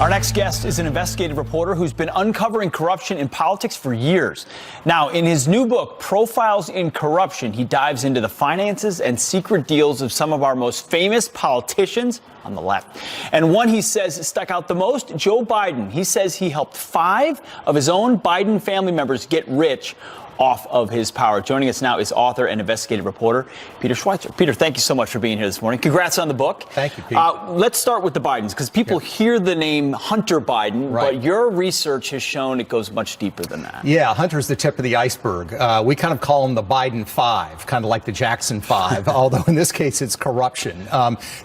Our next guest is an investigative reporter who's been uncovering corruption in politics for years. Now, in his new book, Profiles in Corruption, he dives into the finances and secret deals of some of our most famous politicians on the left. And one he says stuck out the most, Joe Biden. He says he helped 5 of his own Biden family members get rich off of his power. Joining us now is author and investigative reporter Peter Schweizer. Peter, thank you so much for being here this morning. Congrats on the book. Thank you, Pete. Let's start with the Bidens, because people hear the name Hunter Biden, but your research has shown it goes much deeper than that. Yeah, Hunter's the tip of the iceberg. We kind of call him the Biden 5, kind of like the Jackson 5, although in this case it's corruption.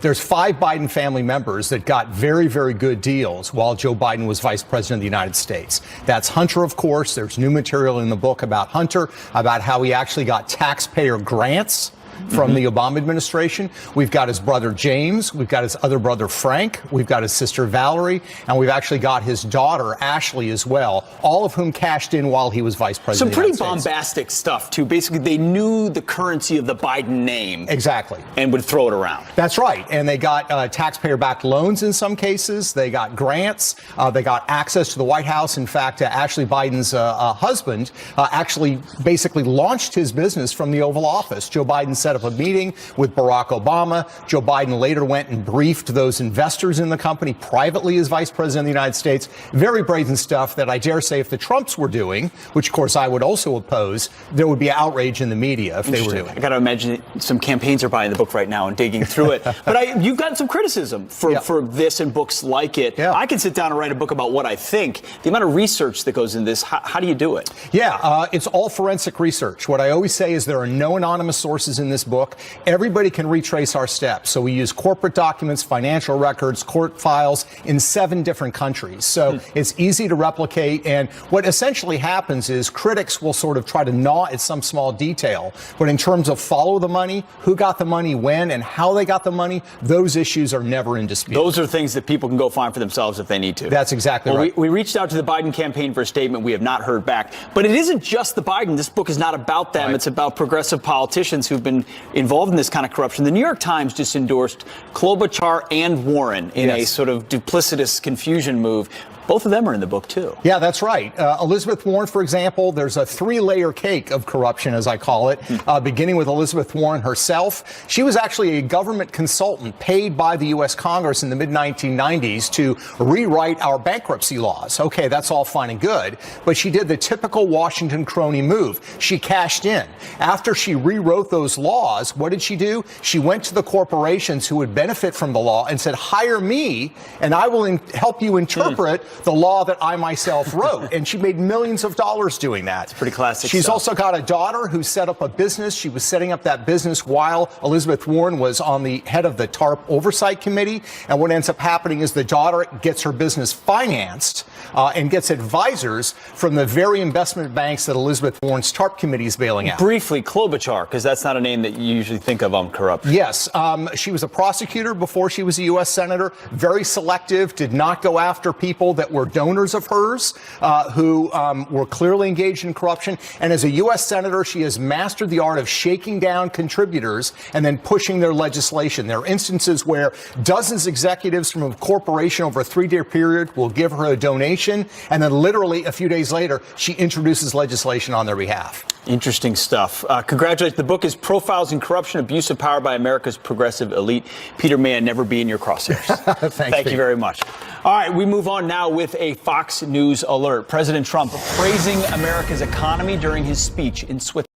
There's 5 Biden family members that got very, very good deals while Joe Biden was vice president of the United States. That's Hunter, of course. There's new material in the book about Hunter, about how he actually got taxpayer grants from the Obama administration. We've got his brother James, we've got his other brother Frank, we've got his sister Valerie, and we've actually got his daughter Ashley as well, all of whom cashed in while he was vice president. Some pretty bombastic stuff, too. Basically, they knew the currency of the Biden name. Exactly. And would throw it around. That's right. And they got taxpayer-backed loans in some cases. They got grants. They got access to the White House. In fact, Ashley Biden's husband actually basically launched his business from the Oval Office. Joe Biden set up a meeting with Barack Obama. Joe Biden later went and briefed those investors in the company privately as vice president of the United States. Very brazen stuff that I dare say if the Trumps were doing, which of course I would also oppose, there would be outrage in the media if they were doing. I got to imagine some campaigns are buying the book right now and digging through it. But you've gotten some criticism for this and books like it. Yeah. I can sit down and write a book about what I think. The amount of research that goes in this, how do you do it? Yeah, it's all forensic research. What I always say is there are no anonymous sources in this book. Everybody can retrace our steps. So we use corporate documents, financial records, court files in 7 different countries. So it's easy to replicate. And what essentially happens is critics will sort of try to gnaw at some small detail. But in terms of follow the money, who got the money when, and how they got the money, those issues are never in dispute. Those are things that people can go find for themselves if they need to. That's exactly right. We reached out to the Biden campaign for a statement. We have not heard back. But it isn't just the Biden. This book is not about them. Right. It's about progressive politicians who've been involved in this kind of corruption. The New York Times just endorsed Klobuchar and Warren in a sort of duplicitous confusion move. Both of them are in the book, too. Yeah, that's right. Elizabeth Warren, for example, there's a 3-layer cake of corruption, as I call it, beginning with Elizabeth Warren herself. She was actually a government consultant paid by the U.S. Congress in the mid-1990s to rewrite our bankruptcy laws. Okay, that's all fine and good, but she did the typical Washington crony move. She cashed in. After she rewrote those laws, what did she do? She went to the corporations who would benefit from the law and said, hire me, and I will help you interpret the law that I myself wrote. And she made millions of dollars doing that. It's pretty classic She's stuff. also got a daughter who set up a business. She was setting up that business while Elizabeth Warren was on the head of the TARP Oversight Committee. And what ends up happening is the daughter gets her business financed and gets advisors from the very investment banks that Elizabeth Warren's TARP committee is bailing out. Briefly, Klobuchar, because that's not a name that you usually think of on corruption. Yes. She was a prosecutor before she was a U.S. senator. Very selective, did not go after people that were donors of hers, who were clearly engaged in corruption. And as a U.S. senator, she has mastered the art of shaking down contributors and then pushing their legislation. There are instances where dozens of executives from a corporation over a 3-day period will give her a donation, and then literally a few days later, she introduces legislation on their behalf. Interesting stuff. Congratulations. The book is Profiles in Corruption, Abuse of Power by America's Progressive Elite. Peter, may I never be in your crosshairs. Thank you very much. All right, we move on now with a Fox News alert. President Trump praising America's economy during his speech in Switzerland.